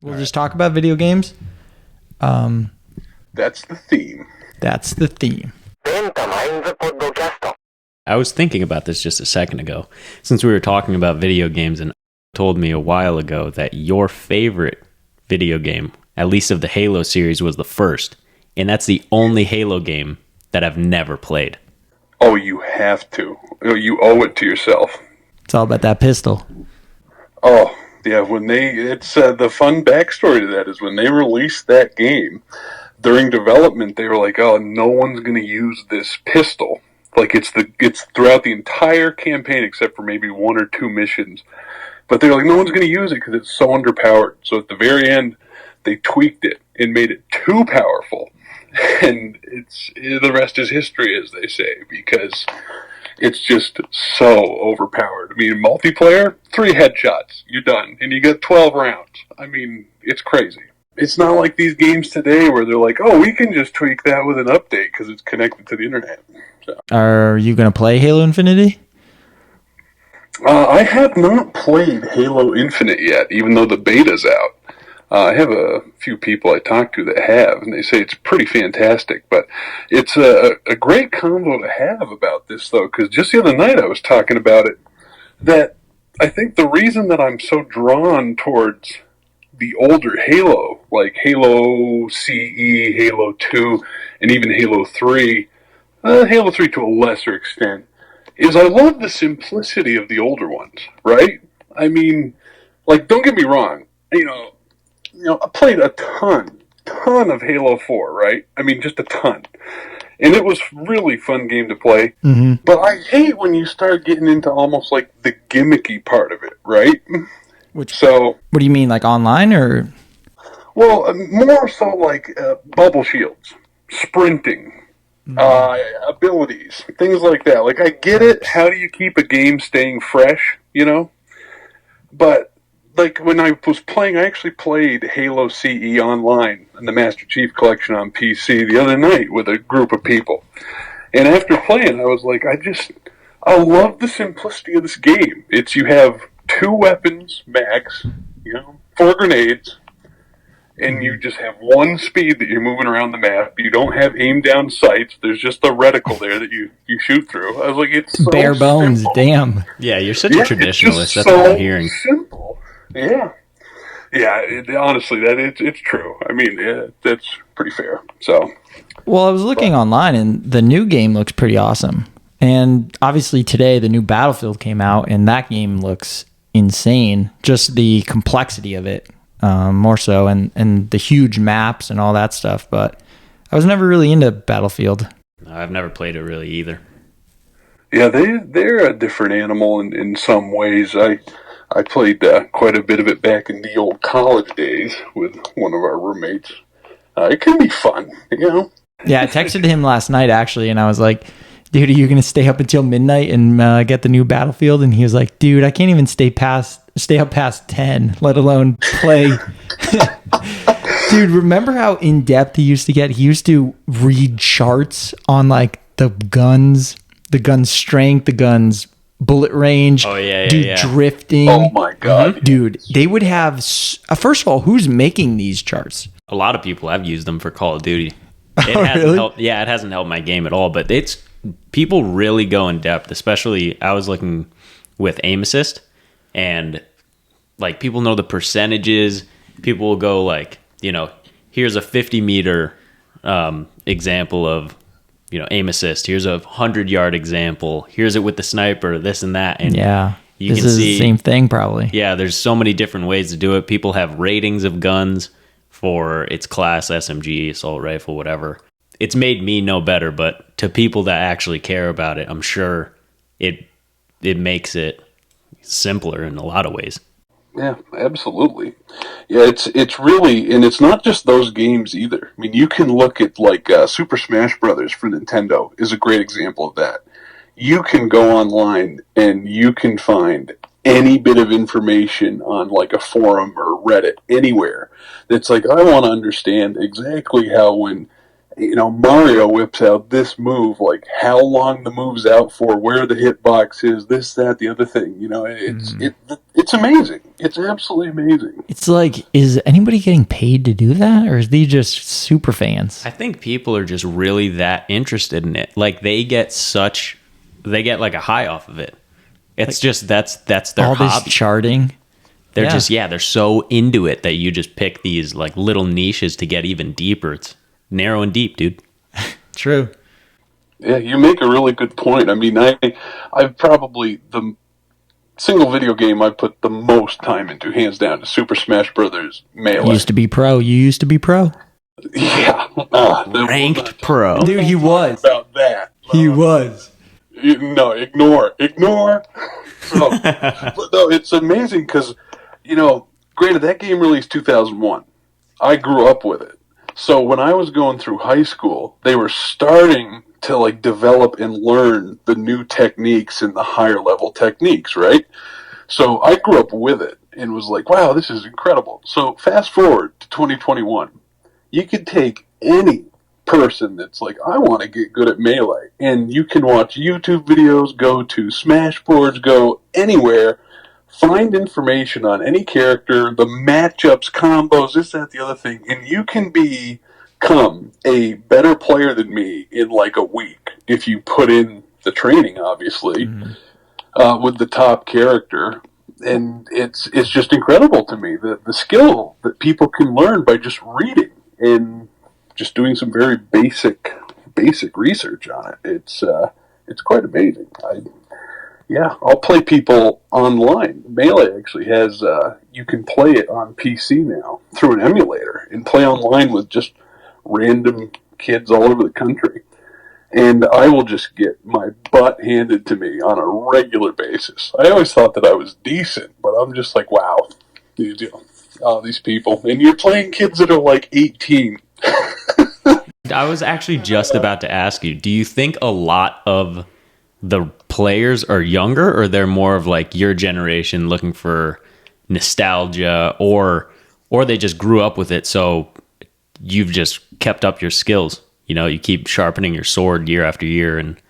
We'll just talk about video games. That's the theme. That's the theme. I was thinking about this just a second ago, since we were talking about video games, and told me a while ago that your favorite video game, at least of the Halo series, was the first, and that's the only Halo game that I've never played. Oh, you have to. You owe it to yourself. It's all about that pistol. Oh, yeah, it's the fun backstory to that is when they released that game, during development, they were like, oh, no one's going to use this pistol. Like, it's throughout the entire campaign except for maybe one or two missions. But they're like, no one's going to use it because it's so underpowered. So at the very end, they tweaked it and made it too powerful. And the rest is history, as they say, because it's just so overpowered. I mean, multiplayer, 3 headshots, you're done. And you get 12 rounds. I mean, it's crazy. It's not like these games today where they're like, oh, we can just tweak that with an update because it's connected to the internet. So. Are you going to play Halo Infinity? I have not played Halo Infinite yet, even though the beta's out. I have a few people I talk to that have, and they say it's pretty fantastic. But it's a great convo to have about this, though, because just the other night I was talking about it, that I think the reason that I'm so drawn towards the older Halo, like Halo CE, Halo 2, and even Halo 3, Halo 3 to a lesser extent, is I love the simplicity of the older ones, right? I mean, like, don't get me wrong, you know, I played a ton of Halo 4, right? I mean, just a ton. And it was really fun game to play. Mm-hmm. But I hate when you start getting into almost like the gimmicky part of it, right? What do you mean, like online or? Well, more so like bubble shields, sprinting, abilities, things like that. Like, I get it. How do you keep a game staying fresh, you know? But like when I was playing, I actually played Halo CE online in the Master Chief Collection on PC the other night with a group of people. And after playing, I was like, I love the simplicity of this game. You have 2 weapons max, 4 grenades, and you just have 1 speed that you're moving around the map. You don't have aim down sights. There's just a reticle there that you shoot through. I was like, it's so bare bones, simple. Damn. Yeah, you're such a traditionalist. That's so what I'm hearing. Simple. Yeah. Yeah, honestly, it's true. I mean, that's pretty fair. So, well, I was looking online, and the new game looks pretty awesome. And obviously today, the new Battlefield came out, and that game looks insane. Just the complexity of it, more so, and the huge maps and all that stuff. But I was never really into Battlefield. I've never played it really either. Yeah, they're a different animal in some ways. I played quite a bit of it back in the old college days with one of our roommates. It can be fun, Yeah, I texted him last night, actually, and I was like, dude, are you going to stay up until midnight and get the new Battlefield? And he was like, dude, I can't even stay up past 10, let alone play. Dude, remember how in-depth he used to get? He used to read charts on, like, the gun's strength, the gun's bullet range. Oh, yeah, dude, drifting. Oh, my God. Dude, they would have... first of all, who's making these charts? A lot of people have used them for Call of Duty. It Oh, hasn't really? helped. Yeah, it hasn't helped my game at all, but people really go in depth, especially I was looking with aim assist, and like people know the percentages. People will go like, here's a 50-meter example of aim assist. Here's a 100-yard example. Here's it with the sniper, this and that. And Yeah, you this can is see the same thing probably. Yeah, there's so many different ways to do it. People have ratings of guns for its class, SMG, assault rifle, whatever. It's made me know better, but to people that actually care about it, I'm sure it makes it simpler in a lot of ways. Yeah, absolutely. Yeah, it's really, and it's not just those games either. I mean, you can look at like Super Smash Brothers for Nintendo is a great example of that. You can go online and you can find any bit of information on like a forum or Reddit anywhere that's like, I want to understand exactly how when Mario whips out this move, like how long the move's out for, where the hitbox is, this, that, the other thing. It's It's amazing. It's absolutely amazing. It's like, is anybody getting paid to do that, or is these just super fans? I think people are just really that interested in it. Like they get like a high off of it. It's like, just that's their all hobby. This charting. They're so into it that you just pick these like little niches to get even deeper. It's narrow and deep, dude. True. Yeah, you make a really good point. I mean, I've probably the single video game I put the most time into, hands down, is Super Smash Brothers Melee. You used to be pro. Yeah, ranked pro, dude. He was about that. He was. No, ignore. No, but no, it's amazing because, granted, that game released 2001. I grew up with it. So when I was going through high school, they were starting to like develop and learn the new techniques and the higher level techniques, right? So I grew up with it and was like, wow, this is incredible. So fast forward to 2021, you could take any person that's like, I want to get good at Melee, and you can watch YouTube videos, go to Smashboards, go anywhere, find information on any character, the matchups, combos, this, that, the other thing, and you can become a better player than me in like a week if you put in the training, obviously, with the top character. And it's just incredible to me, the skill that people can learn by just reading and just doing some very basic research on it. It's quite amazing. I'll play people online. Melee actually has, you can play it on PC now through an emulator and play online with just random kids all over the country. And I will just get my butt handed to me on a regular basis. I always thought that I was decent, but I'm just like, wow, these people. And you're playing kids that are like 18. I was actually just about to ask you, do you think a lot of the players are younger, or they're more of like your generation looking for nostalgia, or they just grew up with it, so you've just kept up your skills? You keep sharpening your sword year after year. And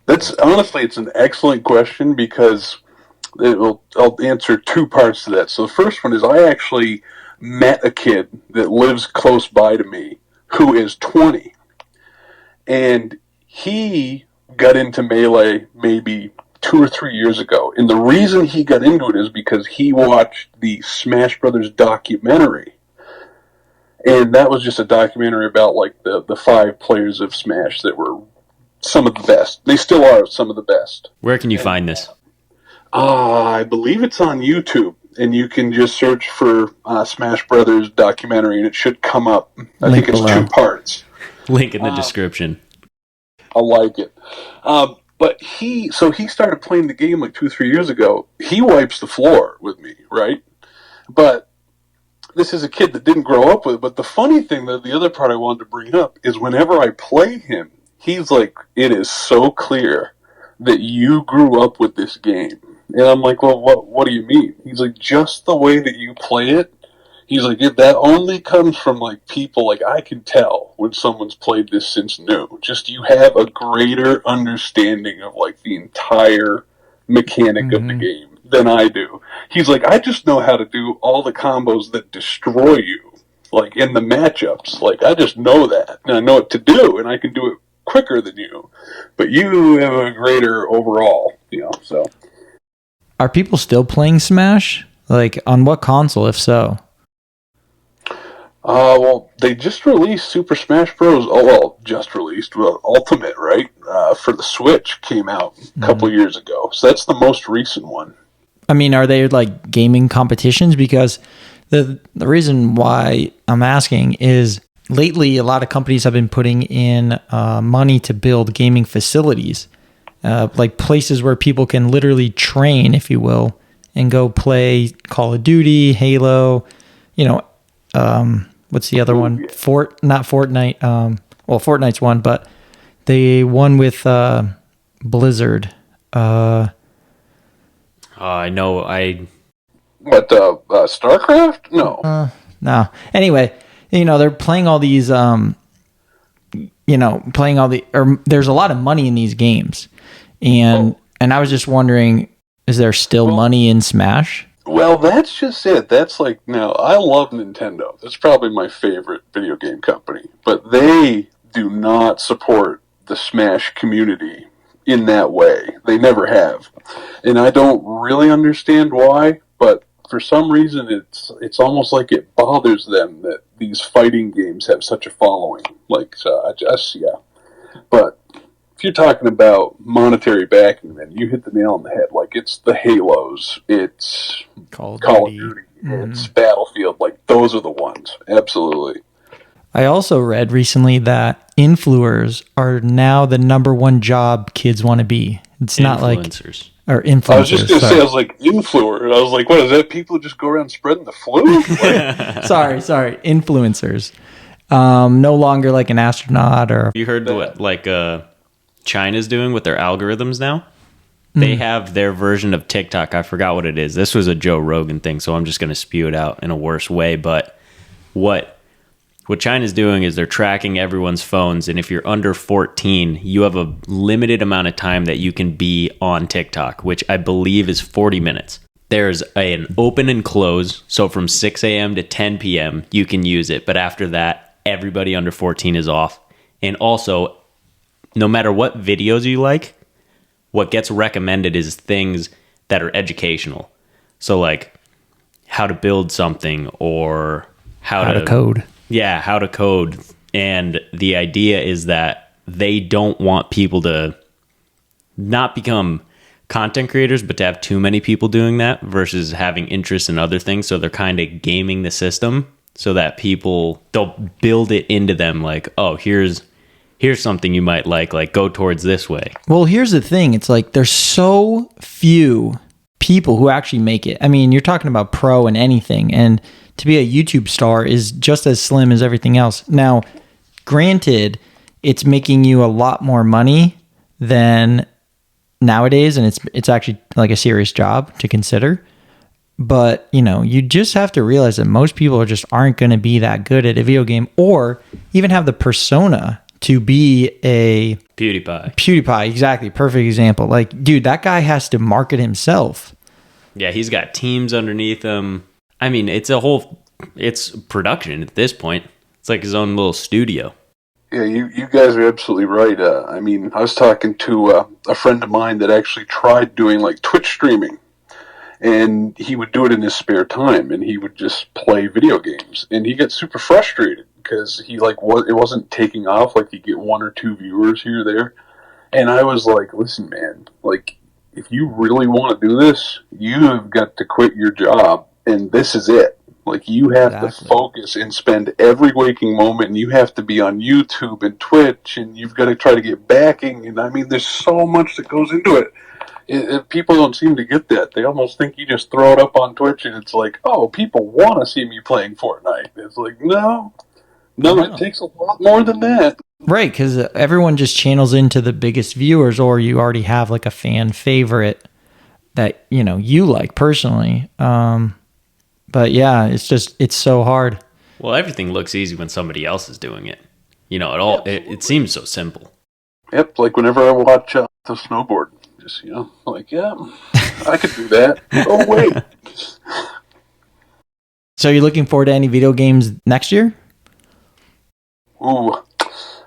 that's honestly, it's an excellent question, because I'll answer two parts to that. So the first one is, I actually met a kid that lives close by to me who is 20, and he got into Melee maybe 2 or 3 years ago. And the reason he got into it is because he watched the Smash Brothers documentary. And that was just a documentary about like the 5 players of Smash that were some of the best. They still are some of the best. Where can you find this? I believe it's on YouTube, and you can just search for Smash Brothers documentary, and it should come up. I think it's below. 2 parts. Link in the description. I like it. But he started playing the game like 2 or 3 years ago. He wipes the floor with me, right? But this is a kid that didn't grow up with it. But the funny thing, the other part I wanted to bring up, is whenever I play him, he's like, it is so clear that you grew up with this game. And I'm like, well, what do you mean? He's like, just the way that you play it. He's like, that only comes from like people, like I can tell when someone's played this since new. Just you have a greater understanding of like the entire mechanic of the game than I do. He's like, I just know how to do all the combos that destroy you, like in the matchups. Like I just know that, and I know what to do, and I can do it quicker than you. But you have a greater overall, so. Are people still playing Smash? Like, on what console, if so? Well, they just released Super Smash Bros. Ultimate, right? For the Switch, came out a couple years ago. So that's the most recent one. I mean, are they like gaming competitions? Because the reason why I'm asking is, lately a lot of companies have been putting in money to build gaming facilities. Like places where people can literally train, if you will, and go play Call of Duty, Halo, what's the other one? Not Fortnite. Fortnite's one, but the one with Blizzard. I know. What, StarCraft? No. No. Anyway, they're playing all these, there's a lot of money in these games. And I was just wondering, is there still money in Smash? Well, that's just it. That's like, now, I love Nintendo. That's probably my favorite video game company. But they do not support the Smash community in that way. They never have. And I don't really understand why, but for some reason it's almost like it bothers them that these fighting games have such a following. Like, I just, yeah. But if you're talking about monetary backing, then you hit the nail on the head. Like, it's the Halos, it's Call of Call of Duty. Duty, it's Battlefield. Like, those are the ones. Absolutely. I also read recently that influencers are now the number one job kids want to be. It's not like Influencers. or influencers. I was just going to say, I was like, influencer. I was like, what is that? People who just go around spreading the flu? Like, sorry, influencers. No longer like an astronaut or You heard what like China's doing with their algorithms now? They have their version of TikTok. I forgot what it is. This was a Joe Rogan thing, so I'm just going to spew it out in a worse way. But what China's doing is they're tracking everyone's phones, and if you're under 14, you have a limited amount of time that you can be on TikTok, which I believe is 40 minutes. There's an open and close, so from 6 a.m. to 10 p.m. you can use it, but after that, everybody under 14 is off. And also, no matter what videos you like, what gets recommended is things that are educational. So like how to build something or how to code. Yeah, how to code. And the idea is that they don't want people to not become content creators, but to have too many people doing that versus having interest in other things. So they're kind of gaming the system so that they'll build it into them like, oh, here's something you might like go towards this way. Well, here's the thing. It's like there's so few people who actually make it. I mean, you're talking about pro and anything, and to be a YouTube star is just as slim as everything else. Now, granted, it's making you a lot more money than nowadays, and it's actually like a serious job to consider. But, you just have to realize that most people just aren't going to be that good at a video game or even have the persona to be a PewDiePie, exactly. Perfect example. Like, dude, that guy has to market himself. Yeah, he's got teams underneath him. I mean, it's production at this point. It's like his own little studio. yeah, you guys are absolutely right. I mean, I was talking to a friend of mine that actually tried doing like Twitch streaming. And he would do it in his spare time, and he would just play video games. And he got super frustrated because it wasn't taking off. Like, he'd get 1 or 2 viewers here or there. And I was like, listen, man, like, if you really want to do this, you have got to quit your job, and this is it. Like, you have to focus and spend every waking moment, and you have to be on YouTube and Twitch, and you've got to try to get backing. And I mean, there's so much that goes into it. People don't seem to get that. They almost think you just throw it up on Twitch and it's like, oh, people want to see me playing Fortnite. It's like, no, it takes a lot more than that. Right, because everyone just channels into the biggest viewers, or you already have like a fan favorite that, you like personally. But yeah, it's so hard. Well, everything looks easy when somebody else is doing it. It seems so simple. Yep, like whenever I watch the snowboard. Just, like, yeah, I could do that. Oh, wait. So you're looking forward to any video games next year? Ooh,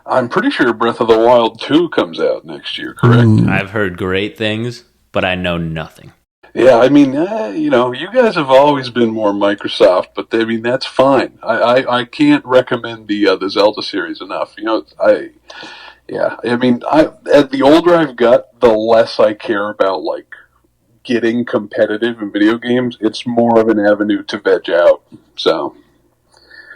I'm pretty sure Breath of the Wild 2 comes out next year, correct? I've heard great things, but I know nothing. Yeah, I mean, you guys have always been more Microsoft, but I mean, that's fine. I can't recommend the Zelda series enough. Yeah, I mean, the older I've got, the less I care about, like, getting competitive in video games. It's more of an avenue to veg out, so.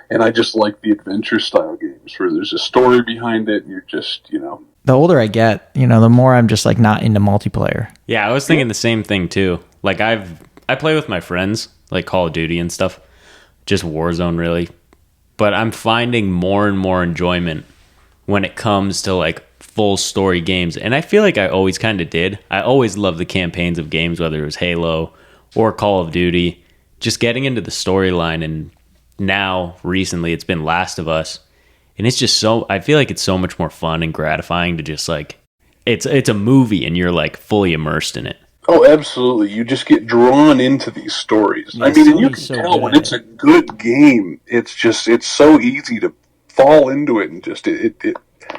And I just like the adventure-style games, where there's a story behind it, and you're just, The older I get, the more I'm just, like, not into multiplayer. Yeah, I was thinking the same thing, too. Like, I play with my friends, like Call of Duty and stuff. Just Warzone, really. But I'm finding more and more enjoyment when it comes to like full story games. And I feel like I always kind of did. I always loved the campaigns of games, whether it was Halo or Call of Duty, just getting into the storyline. And now recently it's been Last of Us. And it's just I feel like it's so much more fun and gratifying to just like, it's a movie and you're like fully immersed in it. Oh, absolutely. You just get drawn into these stories. Yeah, I mean, and you Sony's can so tell good when at it's it. a good game, it's so easy to fall into it and just,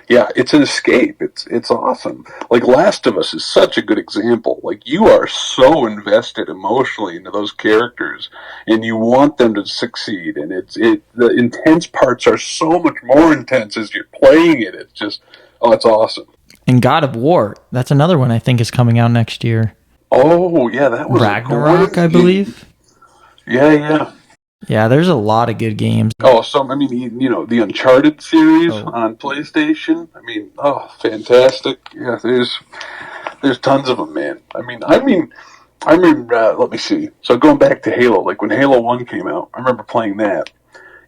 yeah, it's an escape. It's awesome. Like Last of Us is such a good example. Like you are so invested emotionally into those characters and you want them to succeed and the intense parts are so much more intense as you're playing it. It's just, oh, it's awesome. And God of War, that's another one I think is coming out next year. Oh, yeah, that was a Ragnarok, great I game. believe. Yeah, yeah. Yeah, there's a lot of good games. Oh, I mean, the Uncharted series Oh, on PlayStation. I mean, oh, fantastic. Yeah, there's tons of them, man. I remember. Let me see. So going back to Halo, like when Halo 1 came out, I remember playing that,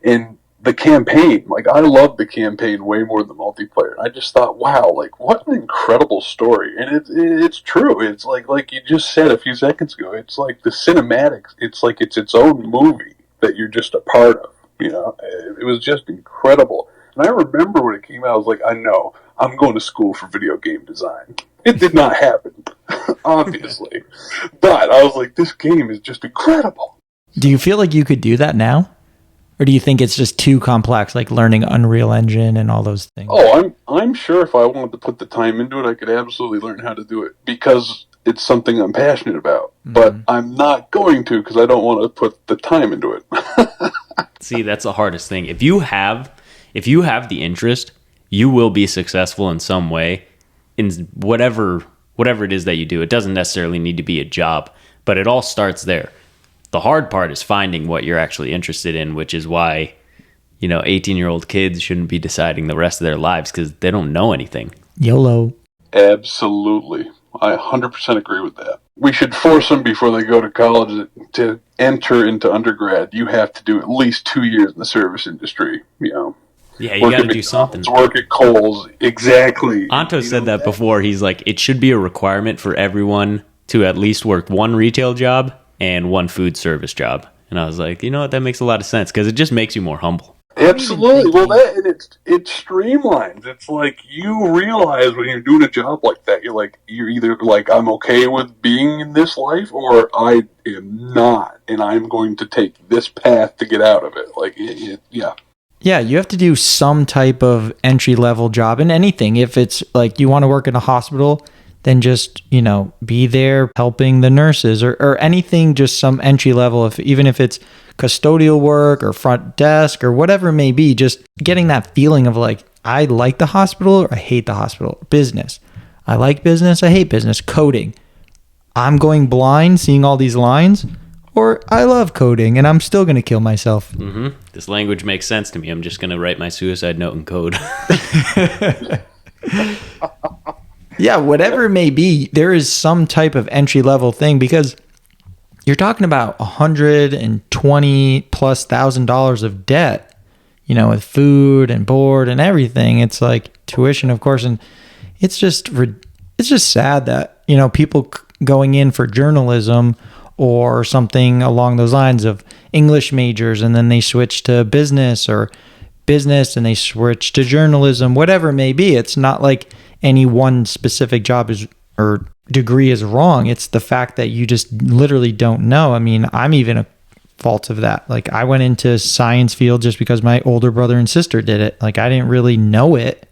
and the campaign. Like I loved the campaign way more than the multiplayer. I just thought, wow, like what an incredible story, and it's true. It's like you just said a few seconds ago. It's like the cinematics. It's like it's its own movie that you're just a part of. It was just incredible. And I remember when it came out, I was like, I know, I'm going to school for video game design. It did not happen, obviously. But I was like, this game is just incredible. do you feel like you could do that now? Or do you think it's just too complex, like learning Unreal Engine and all those things? Oh, I'm sure if I wanted to put the time into it, I could absolutely learn how to do it because it's something I'm passionate about. Mm-hmm. But I'm not going to because I don't want to put the time into it. See, that's the hardest thing. If you have the interest, you will be successful in some way in whatever it is that you do. It doesn't necessarily need to be a job, but it all starts there. The hard part is finding what you're actually interested in, which is why 18-year-old kids shouldn't be deciding the rest of their lives because they don't know anything. YOLO. Absolutely. I 100% agree with that. We should force them before they go to college to enter into undergrad. You have to do at least 2 years in the service industry. Yeah, you got to do something. Work at Kohl's. Exactly. Anto said that before. He's like, it should be a requirement for everyone to at least work one retail job and one food service job. And I was like, you know what? That makes a lot of sense because it just makes you more humble. Absolutely. Well, it streamlines. It's like you realize when you're doing a job like that, you're either like I'm okay with being in this life, or I am not, and I'm going to take this path to get out of it. Like, yeah. Yeah, you have to do some type of entry-level job in anything. If it's like you want to work in a hospital, then just, be there helping the nurses or anything, just some entry level, even if it's custodial work or front desk or whatever it may be, just getting that feeling of like, I like the hospital or I hate the hospital. Business. I like business. I hate business. Coding. I'm going blind seeing all these lines, or I love coding and I'm still going to kill myself. Mm-hmm. This language makes sense to me. I'm just going to write my suicide note in code. Yeah, whatever it may be, there is some type of entry level thing because you're talking about $120,000+ of debt, with food and board and everything. It's like tuition, of course, and it's just sad that people going in for journalism or something along those lines of English majors, and then they switch to business or business and they switch to journalism, whatever it may be. It's not like any one specific job or degree is wrong. It's the fact that you just literally don't know. I mean, I'm even a fault of that. Like I went into science field just because my older brother and sister did it. Like I didn't really know it,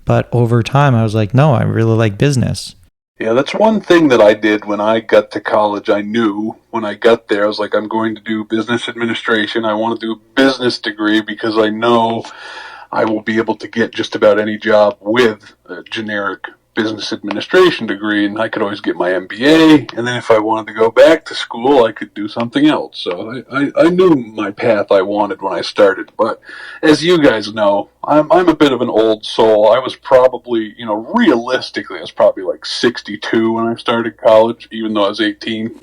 but over time I was like, no, I really like business. Yeah, that's one thing that I did when I got to college. I knew when I got there, I was like, I'm going to do business administration. I want to do a business degree because I know I will be able to get just about any job with a generic business administration degree, and I could always get my MBA, and then if I wanted to go back to school, I could do something else. So I knew my path I wanted when I started, but as you guys know, I'm a bit of an old soul. I was probably, realistically, I was probably like 62 when I started college, even though I was 18.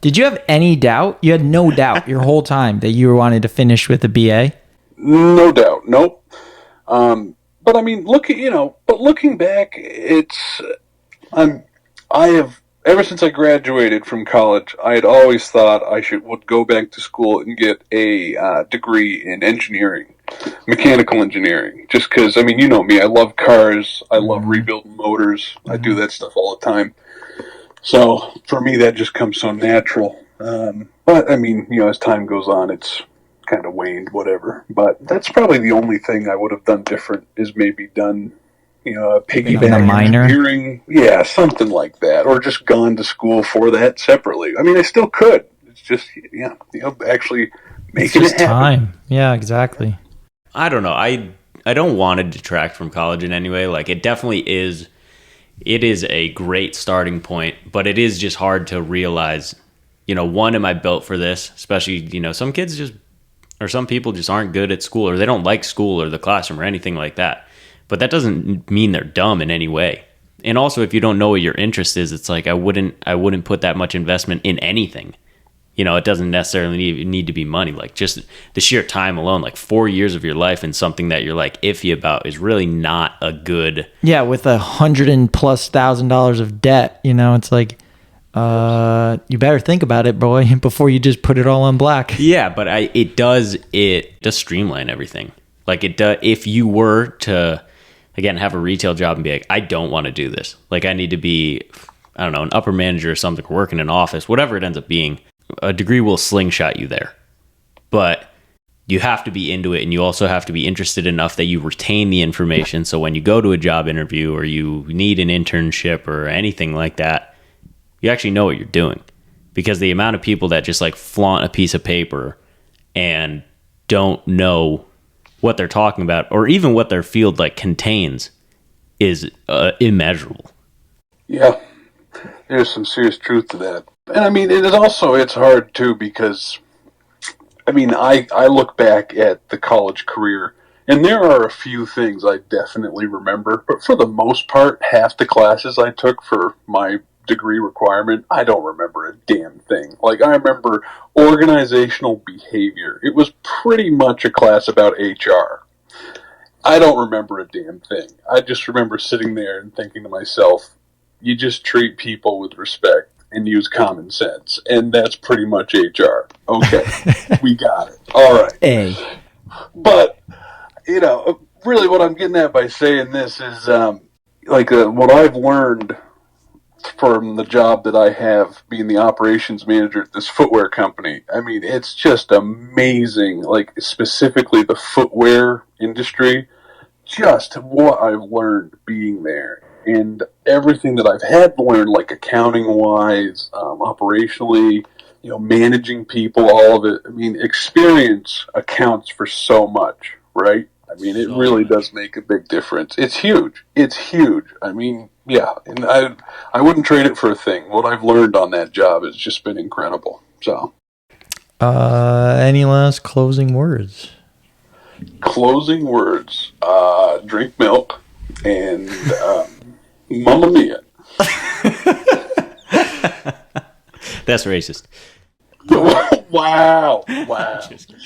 Did you have any doubt? You had no doubt your whole time that you wanted to finish with a BA? No doubt. Nope. But I mean, looking back, I have, ever since I graduated from college, I had always thought would go back to school and get a degree in engineering, mechanical engineering. Just because, I mean, you know me, I love cars, I love rebuilding motors, I do that stuff all the time. So for me, that just comes so natural. But I mean, as time goes on, it's kind of waned, whatever. But that's probably the only thing I would have done different is maybe done, a Been a piggyback minor? engineering. Yeah, something like that. Or just gone to school for that separately. I mean, I still could. It's just, actually It's making just it happen. time. Yeah, exactly. I don't know. I don't want to detract from college in any way. Like, it definitely is. It is a great starting point, but it is just hard to realize, one, am I built for this? Especially, some kids just, or some people just aren't good at school, or they don't like school or the classroom or anything like that. But that doesn't mean they're dumb in any way. And also, if you don't know what your interest is, it's like I wouldn't put that much investment in anything. It doesn't necessarily need to be money. Like, just the sheer time alone, like 4 years of your life in something that you're like iffy about is really not a good. Yeah, with $100,000+ of debt, it's like, you better think about it, boy, before you just put it all on black. Yeah, but it does streamline everything. Like, it does. If you were to, again, have a retail job and be like, I don't want to do this. Like, I need to be, I don't know, an upper manager or something, work in an office, whatever it ends up being. A degree will slingshot you there, but you have to be into it, and you also have to be interested enough that you retain the information. So when you go to a job interview or you need an internship or anything like that, you actually know what you're doing. Because the amount of people that just like flaunt a piece of paper and don't know what they're talking about, or even what their field like contains, is immeasurable. Yeah, there's some serious truth to that. And I mean, it's hard too because, I mean, I look back at the college career and there are a few things I definitely remember, but for the most part, half the classes I took for my degree requirement, I don't remember a damn thing. Like, I remember organizational behavior. It was pretty much a class about HR. I don't remember a damn thing. I just remember sitting there and thinking to myself, you just treat people with respect and use common sense. And that's pretty much HR. Okay, we got it. All right. A. But, really what I'm getting at by saying this is, what I've learned from the job that I have being the operations manager at this footwear company. I mean, it's just amazing, like, specifically the footwear industry, just what I've learned being there. And everything that I've had to learn, like accounting-wise, operationally, managing people, all of it. I mean, experience accounts for so much, right? I mean, it really does make a big difference. It's huge. It's huge. I mean, yeah, and I wouldn't trade it for a thing. What I've learned on that job has just been incredible. So, any last closing words? Closing words: drink milk and Mamma Mia. That's racist. Wow! Just kidding.